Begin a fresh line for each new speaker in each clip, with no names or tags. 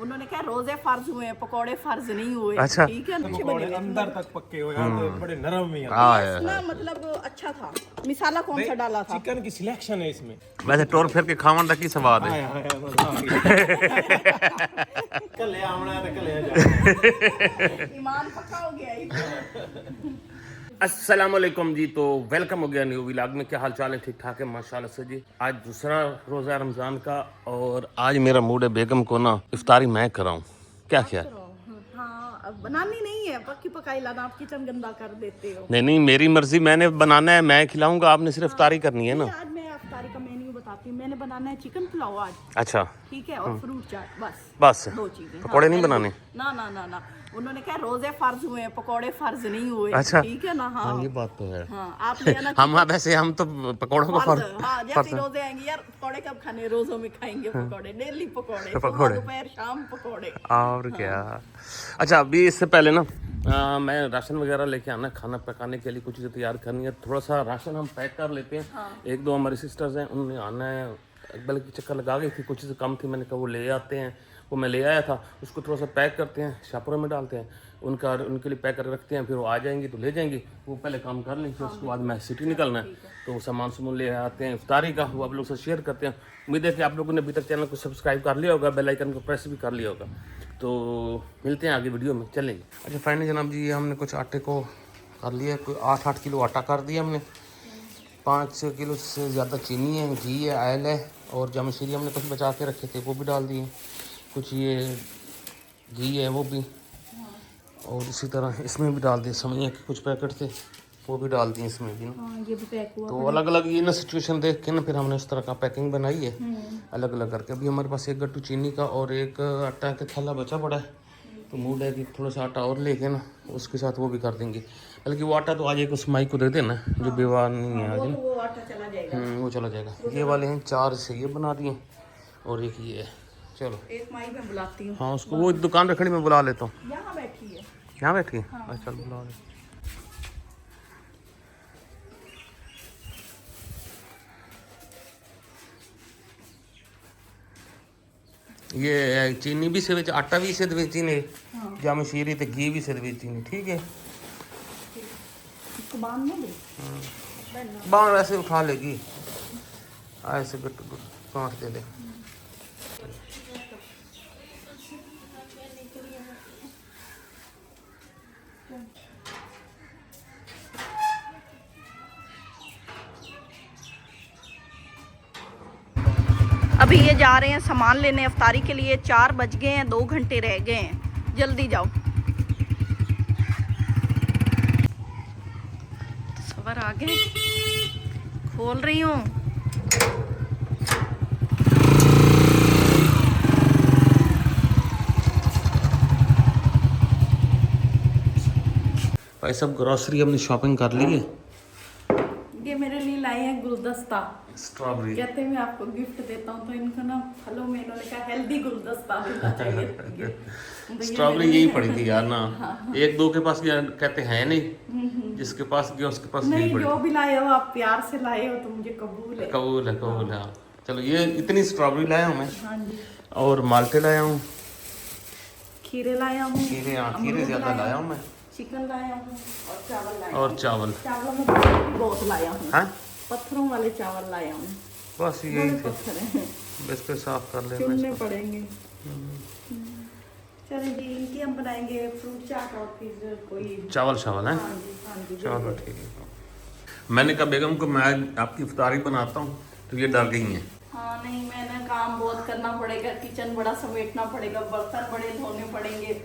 उन्होंने कहा रोजे फर्ज हुए हैं, पकोड़े फर्ज नहीं हुए।
अच्छा।
ठीक है, अच्छे
पकौड़े
बने
अंदर तक पक्के हो यार, तो बड़े नरम ही हैं।
ना, मतलब अच्छा था। मिसाला कौन सा डाला था?
चिकन की सिलेक्शन है इसमें।
वैसे टोर फिर के खावन का की स्वाद है।
कल आना है तो कल जा।
ईमान पक्का हो गया ही।
अस्सलाम वालेकुम जी। तो वेलकम हो गया न्यू व्लॉग में। क्या हाल चाल है? ठीक ठाक है माशाल्लाह से जी। आज दूसरा रोज़ा रमज़ान का और आज मेरा मूड है बेगम को ना इफ्तारी मैं कराऊं। क्या ख्याल?
हाँ, अब बनानी नहीं है, पक्की पकाई लाना। आप किचन गंदा कर देते हो।
नहीं मेरी मर्जी, मैंने बनाना है, मैं खिलाऊंगा, आपने सिर्फ इफ्तारी करनी है ना।
आज मैं इफ्तारी का मेन्यू बताती हूँ। मैंने बनाना है चिकन पुलाव आज,
अच्छा
ठीक है, और फ्रूट चाट, बस
बस
दो चीजें।
पकौड़े नहीं
हाँ,
बनाने?
ना ना ना ना, उन्होंने कहा रोजे फर्ज हुए हैं, पकोड़े फर्ज नहीं हुए।
अच्छा।
ठीक है ना। हाँ,
ये बात तो है।
हाँ, आप ले आना
हम वैसे हम तो पकौड़ों को
फर्ज। हाँ, जैसे रोजे आएंगे यार, पकोड़े कब खाने? रोजों में खाएंगे पकोड़े, डेली पकोड़े,
पकोड़े।
दोपहर शाम पकोड़े।
और क्या। अच्छा, अभी इससे पहले ना मैं राशन वगैरह लेके आना, खाना पकाने के लिए कुछ चीज़ें तैयार करनी है। थोड़ा सा राशन हम पैक कर लेते हैं। एक दो हमारी सिस्टर्स हैं, उन्होंने आना है। बल्कि चक्कर लगा गई थी, कुछ चीज़ें कम थी, मैंने कहा वो ले आते हैं। वो मैं ले आया था, उसको थोड़ा सा पैक करते हैं, शापरों में डालते हैं, उनके लिए पैक करके रखते हैं। फिर वो आ जाएंगी तो ले जाएंगी, वो पहले काम कर लें, फिर उसके बाद मैं सिटी निकलना है। तो सामान सुमान ले आते हैं इफ्तारी का, वो आप लोग से शेयर करते हैं। उम्मीद है कि आप लोगों ने अभी तक चैनल को सब्सक्राइब कर लिया होगा, बेल आइकन को प्रेस भी कर लिया होगा। तो मिलते हैं आगे वीडियो में, चलेंगे। अच्छा फाइनली जनाब जी, हमने कुछ आटे को कर लिया, कोई 8 किलो आटा कर दिया हमने। 5 किलो से ज़्यादा चीनी है, घी है, ऑयल है, और जामशीरी हमने कुछ बचा के रखे थे वो भी डाल दिए। कुछ ये घी है वो भी, और इसी तरह इसमें भी डाल दिए। समझिए कि कुछ पैकेट थे वो भी डाल दिए इसमें भी।
हाँ, ये भी पैक हुआ।
तो अलग अलग ये ना सिचुएशन देख के ना फिर हमने उस तरह का पैकिंग बनाई है, अलग अलग करके। अभी हमारे पास एक गट्टू चीनी का और एक आटा का थैला बचा पड़ा है। तो मूड है कि थोड़ा सा आटा और लेके ना उसके साथ वो भी कर देंगे। बल्कि वो आटा तो आज एक उस माई को दे देना जो बेवा नहीं है आज ना,
वो आटा चला जाएगा।
वो चला जाएगा। ये वाले हैं 4 से ये बना दिए, और एक ये है। चलो
एक माई में बुलाती हूँ।
हाँ, उसको वो दुकान रखड़ी में बुला लेता हूँ।
यहाँ बैठी है।
यहाँ बैठी है? अच्छा बुला ले। ये चीनी भी से आटा भी से चीनी, जामशीरी ते घी भी से चीनी, ठीक है।
इसको बांध दे।
बांग ऐसे उठा लेगी, ऐसे काट दे दे।
अभी ये जा रहे हैं सामान लेने इफ्तारी के लिए। 4 बज गए हैं, 2 घंटे रह गए हैं, जल्दी जाओ। सवर आ गए, खोल रही हूँ।
भाई सब ग्रोसरी हमने शॉपिंग कर ली है।
ये मेरे लिए लाए हैं गुलदस्ता।
स्ट्रॉबेरी
कहते हैं मैं आपको गिफ्ट देता हूँ, तो इनको ना फलों में इन्होंने कहा हेल्दी गुलदस्ता देना चाहिए। तो ये
स्ट्रॉबेरी
मेरे
यही
लिए-
पड़ी थी यार ना। एक दो के पास यार कहते हैं नहीं, जिसके पास गया उसके पास
नहीं,
यही पड़ी।
जो भी लाए हो आप प्यार से लाए हो तो मुझे कबूल है।
कबूल है, कबूल है। चलो ये इतनी स्ट्रॉबेरी लाया हूँ मैं,
हाँ जी।
और माल्टे लाया हूँ,
खीरे लाया हूँ,
खीरे, हाँ खीरे ज्यादा लाया हूँ मैं,
चिकन लाया हूँ, और चावल लाया
और
हूँ।
चावल।
चावलों में पत्थर भी बहुत लाया हूँ।
हाँ
पत्थरों वाले चावल लाया हूँ।
बस यही
बड़े
थे,
पत्थर हैं,
बस पे साफ कर लेना
चुनने
इसको।
पड़ेंगे। चलिए जी, इनकी हम बनाएंगे फ्रूट चाट, और फिर कोई
चावल शावल है।
हाँ जी, हाँ जी,
चलो ठीक है। मैंने कहा बेगम को मैं आपकी इफ्तारी बनाता हूँ, तो ये डर गई हैं।
हाँ नहीं, मैंने काम बहुत करना पड़ेगा, किचन बड़ा समेटना पड़ेगा, बर्तन बड़े धोने पड़ेंगे,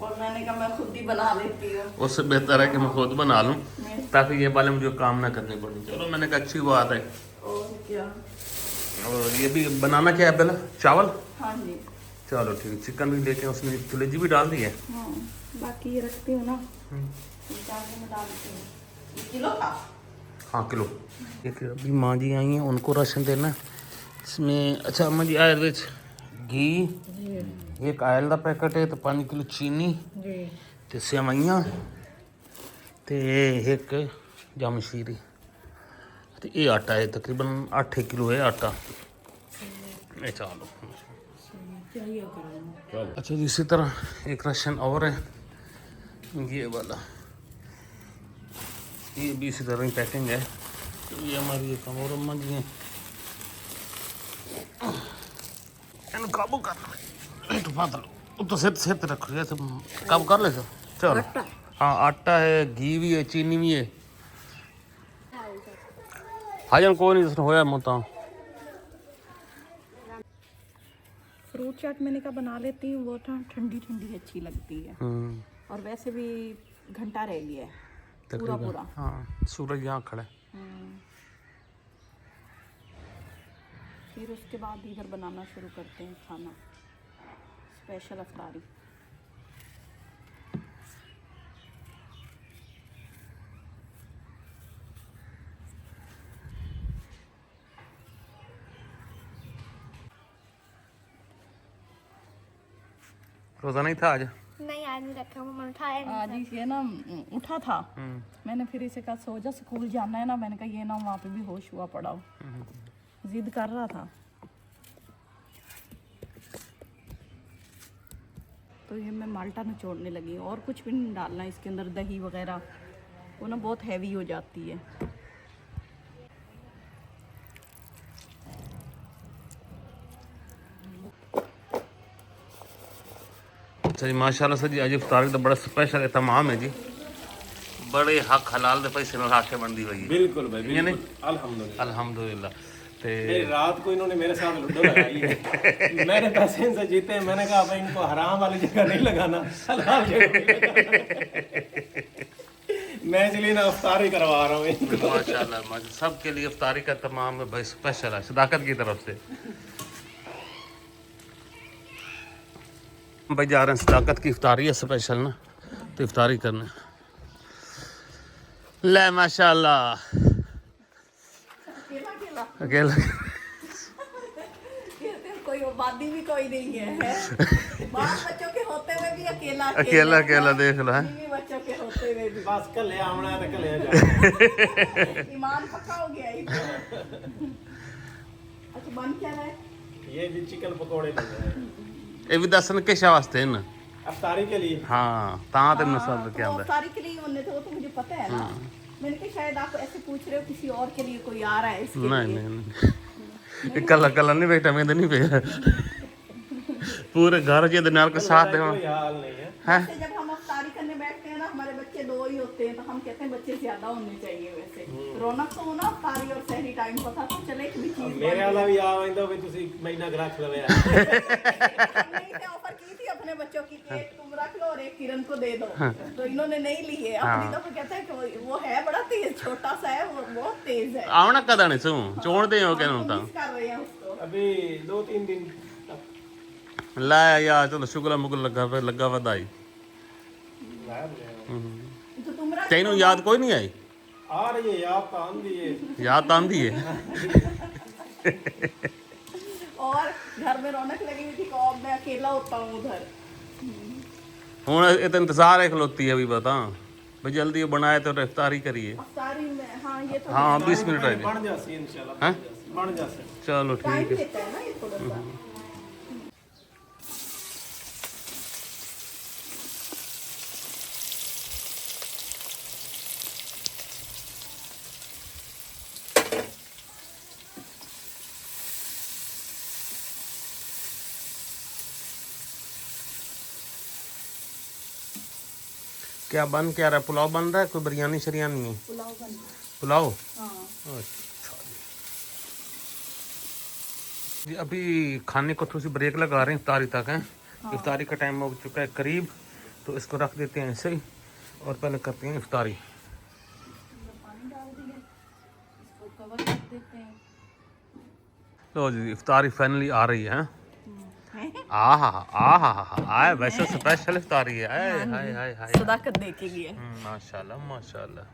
और मैंने कहा मैं खुद ही बना लेती हूँ।
उससे बेहतर है कि मैं खुद बना लूँ, ताकि ये वाले मुझे काम ना करनी पड़े। चलो मैंने कहा अच्छी बात है।
और क्या।
और ये भी बनाना क्या है पहले? चावल।
हाँ जी।
चलो ठीक है। चिकन भी लेके उसने कलेजी भी डाल दी है।
हाँ, बाकी ये रखती हूँ ना, निकाल में डालती हूँ। 1 किलो का?
हाँ किलो। एक अभी माँ जी आई हैं, उनको राशन देना है। इसमें अच्छा अम्मा जी आयुर्वेद घी, एक आयल का पैकेट है, तो 5 किलो चीनी, ते सेवइयाँ, ते एक जामशीरी, तो ये आटा है तकरीबन 8 किलो है आटा। ये चलो
चाहिए करो।
अच्छा जी, इसी तरह एक राशन और है, ये वाला, ये भी इसी तरह की पैकिंग है। तो ये हमारी एक और अम्मा जी हैं, इन काबू करना है। तो फादर तो सेट रखो, ये सब काबू कर ले। चलो हाँ, आटा है, घी भी है, चीनी भी है। हाजन कोई नहीं होया मोता।
फ्रूट चाट मैंने कहा बना लेती हूँ, वो ठंडी ठंडी अच्छी लगती है। और वैसे भी घंटा रह गया है पूरा पूरा।
हाँ, सूरज यहाँ खड़ा है।
फिर उसके बाद इधर बनाना शुरू करते हैं खाना, स्पेशल अफ्तारी।
रोज़ा नहीं था आज?
नहीं, आज नहीं रखा, मम्मा ने उठाया नहीं।
आज ही ये ना उठा था, मैंने फिर इसे कहा सो जा, स्कूल जाना है ना। मैंने कहा ये ना वहाँ पे भी होश हुआ पड़ा हो, जिद कर रहा था। तो ये मैं माल्टा निचोड़ने लगी हूँ, और कुछ भी नहीं डालना इसके अंदर, दही वगैरह वो ना बहुत हैवी हो जाती है।
अच्छा जी, माशाल्लाह से जी, आज इफ्तारी का बड़ा स्पेशल एहतमाम है जी। बड़े हक हलाल दे पैसे नाल आके बनदी हुई है।
बिल्कुल भाई,
यानी
बिल्कुल, अल्हम्दुलिल्लाह
अल्हम्दुलिल्लाह। ते
रात को इन्होंने मेरे साथ लूडो लगाई है। मैंने पैसे इनसे जीते हैं, मैंने कहा भाई इनको हराम वाली जगह नहीं लगाना, हलाल जगह पे लगाना। मैं इसलिए ना इफ्तारी करवा रहा हूँ इनको।
माशाल्लाह सबके लिए इफ्तारी का तमाम है भाई, स्पेशल है सदाकत की तरफ से। भाई जा रहे हैं, सदाकत की इफ्तारी है स्पेशल ना, तो इफ्तारी करने। ले माशाल्लाह, अकेला
कोई आबादी भी कोई नहीं है, बाल बच्चों के होते हुए भी
अकेला देख लो है।
बीवी बच्चों के होते हुए भी
बस कल आना है तो कल जाना।
ईमान पक्का हो गया ही। अच्छा, बन क्या रहा है?
ये भी चिकन पकौड़े बन रहे हैं
ये भी दसन के वास्ते ना,
इफ्तारी के लिए।
हाँ ता ते नसल के
तो
अंदर।
अफ्तारी के लिए होने थे, वो तो मुझे पता है ना। मैंने कहा शायद आप ऐसे पूछ रहे हो किसी और के लिए कोई आ रहा है इसके
नहीं
लिए।
नहीं, कला नहीं बेटा, मैं तो नहीं पे पूरे घर के नाल के साथ है।
कोई हाल नहीं है।
वैसे जब हम अफ्तारी करने बैठते हैं ना, हमारे बच्चे 2 ही होते हैं, तो हम कहते हैं बच्चे ज्यादा होने चाहिए। वैसे रौनक तो हो ना अफ्तारी और सहरी टाइम पता तो चले कि भी चीज
मेरे वाला भी आ वंदो भी तुसी महीना रख लवे।
हमने ऑफर की थी अपने बच्चों की कि एक तुम रख लो और एक किरण को दे दो, तो इन्होंने नहीं ली है। अपनी तो कहता है कि वो है बड़ा तेज, छोटा सा है, वो बहुत तेज है।
आवना कदा नहीं सू चोड़ दे हो कहनो ता
मिस कर रहे हैं उसको।
अभी 2-3 दिन
ला यार, चलो शुक्र मुगल लगा वधाई।
तो तुम रख
तेनू याद कोई नहीं आई?
आ रही है याद तो आंदी है।
याद आंदी है।
और घर में रौनक लगी हुई थी, कब मैं अकेला होता हूँ उधर।
हूँ ये तो इंतजार है खलोती है, अभी बता भाई जल्दी बनाए तो इफ्तारी करिए।
अफ्तारी में हाँ, ये तो
हाँ 20 मिनट रह गए।
बन जासी इंशाल्लाह,
हैं?
बन जासी।
चलो
टाइम
ठीक है।
लेता है ना ये थोड़ा सा।
क्या बन क्या रहा है? पुलाव बन रहा है, कोई बिरयानी शरियानी है?
पुलाव बन
पुलाव।
हाँ।
अच्छा जी, अभी खाने को थोड़ी सी ब्रेक लगा रहे हैं, इफ्तारी तक है। इफ्तारी का टाइम हो चुका है करीब, तो इसको रख देते हैं ऐसे ही और पहले करते हैं इफ्तारी।
पानी डाल दिए, इसको कवर कर देते हैं।
तो जी इफ्तारी फाइनली आ रही है। आहा वैसे स्पेशल इफ्तारी है। हाय हाय हाय,
सदाकत देखेगी है।
माशाल्लाह माशाल्लाह।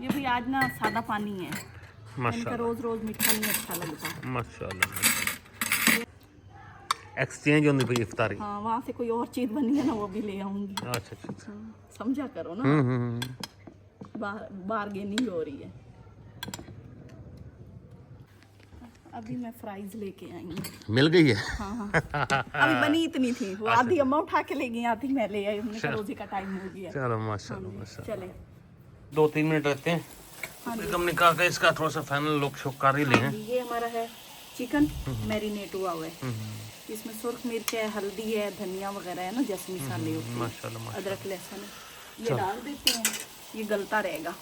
ये भी आज ना सादा पानी है, इनका
माशाल्लाह
रोज रोज मीठा नहीं अच्छा लगता।
माशाल्लाह। एक्सचेंज होनी पई इफ्तारी।
हाँ, वहाँ से कोई और चीज बनी है ना, वो भी ले आऊंगी।
अच्छा अच्छा।
समझा करो ना, बार्गेनिंग हो रही है। अभी मैं फ्राइज लेके आई हूँ।
मिल गई है?
हाँ अभी बनी इतनी थी, वो आधी अम्मा उठा के ले गई, आधी मैं ले आई। हमने कहा रोजी का टाइम हो गया।
चलो माशाल्लाह माशाल्लाह।
चले
2-3 मिनट रहते हैं, एकदम निकाल के इसका थोड़ा सा फाइनल लुक शो कर ही ले हैं।
ये हमारा है चिकन मैरिनेट हुआ हुआ है। इसमें सुर्ख मिर्च है, हल्दी है, धनिया वगैरह है ना, जैसे मसाले होते हैं,
माशाल्लाह
अदरक लहसुन है, ये डाल देते हैं, ये गलता रहेगा।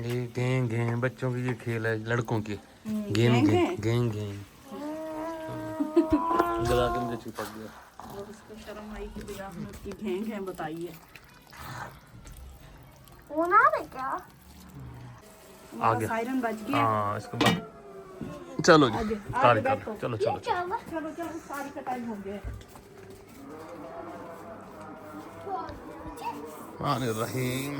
ये गेंग गेंग बच्चों की ये खेल है, लड़कों की गेंग गेंग गेंग गेंग। गला के मुझे चिपक गया।
और उसको शर्म आई कि भैया आपने उसकी घेंग है बताइए।
वो ना है क्या?
आगे
सायरन बज गया।
हाँ इसके बाद चलो जी
आगे
तारीख
बैठो।
चलो चलो चलो।
चलो चलो सारी का टाइम हो गया।
रहीम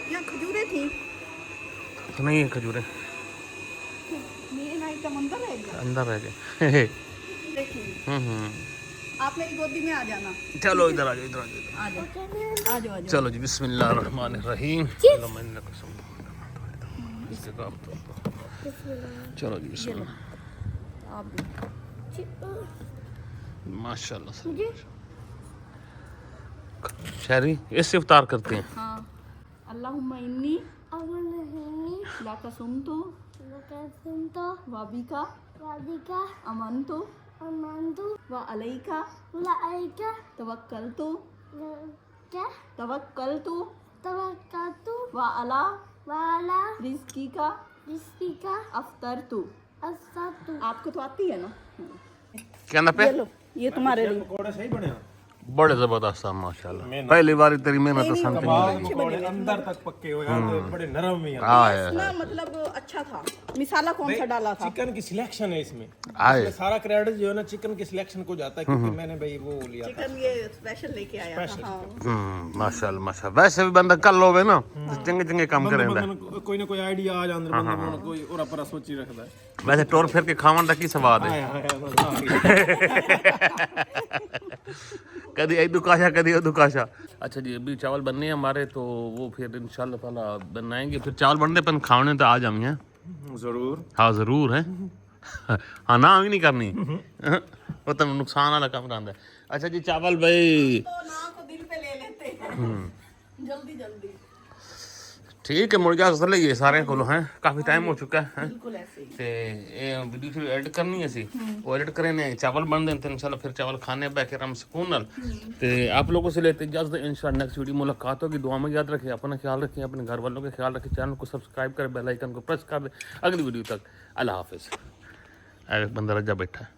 यहाँ खजूरें थी,
तो नहीं है खजूरें,
मेन आइटम अंदर है क्या?
अंदर रह गए।
देखिए
हम्म।
आप मेरी गोदी में आ जाना।
चलो इधर आ जाओ इधर आ जाओ इधर।
आ जाओ आ जाओ आ जाओ।
चलो जी बिस्मिल्लाहिर्रहमानिर्रहीम। चलो जी बिस्मिल्लाह।
आप भी।
माशाल्लाह शहरी इससे इफ्तार करते हैं।
हाँ अल्लाहुम्मा इन्नी
अमन नहीं
लाका सुनतु
लगा सुन तो
वाबिका
वादिका
अमनतु
अमंदु
व अलैका
लाइका
तवक्कलतु
क्या
तवक्कलतु
तवक्कलतु
व अला
वाला
रिज़्किका
रिस्किका
अफ्तरतु।
असतु
आपको तो आती है ना?
क्या ना पे
ये लो, ये तुम्हारे लिए।
पकौड़े सही बने हैं।
बड़े जबरदस्त है माशाल्लाह। पहली बार तेरी मेहनत तो समझ
कबाब पकौड़े अंदर तक पक्के हो यार, बड़े नरम भी हैं।
आए
ना मतलब अच्छा था। मिसाला कौन सा डाला था?
चिकन की सिलेक्शन है इसमें।
आए
इसमें सारा क्रेडिट जो है ना चिकन की सिलेक्शन को जाता है, क्योंकि मैंने भाई वो लिया था।
चिकन ये स्पेशल लेके आया था। हाँ
माशाल्लाह माशाल्लाह। वैसे भी बंदा कर लोगे ना तो चंगे चंगे काम करेंदा।
बंदा कोई ना कोई आइडिया आ जांदा बंदा कोई और अपरा सोची रखदा है।
वैसे टोर फिर के खावन का की स्वाद है। कभी एक दुकाशा कभी एक दुकाशा। अच्छा जी अभी चावल बनने हैं हमारे, तो वो फिर इंशाल्लाह ताला बनाएंगे। फिर चावल बनने पर खाने तो आ जाएंगे।
जरूर।
हाँ जरूर है। हाँ ना भी नहीं करनी वो तो नुकसान वाला काम रहता है। अच्छा जी चावल भाई
तो ना को दिल पे ले लेते हैं जल्दी जल्दी।
ठीक है मुर्गा असले ये सारे को हैं, काफी टाइम हो चुका है।
बिल्कुल ऐसे ही।
ते ये वीडियो थोड़ी एडिट करनी है सी, वो एडिट करे ने चावल बन देते हैं इंशाल्लाह। फिर चावल खाने बैठे आराम सुकून नाल। ते आप लोगों से लेते इजाजत, इंशाल्लाह नेक्स्ट वीडियो मुलाकात होगी। दुआ में याद रखें, अपना ख्याल रखें, अपने घर वालों का ख्याल रखें, चैनल को सब्सक्राइब करें, बेल आइकन को प्रेस कर दें। अगली वीडियो तक अल्लाह हाफिज़। एक बंदा रजा बैठा है।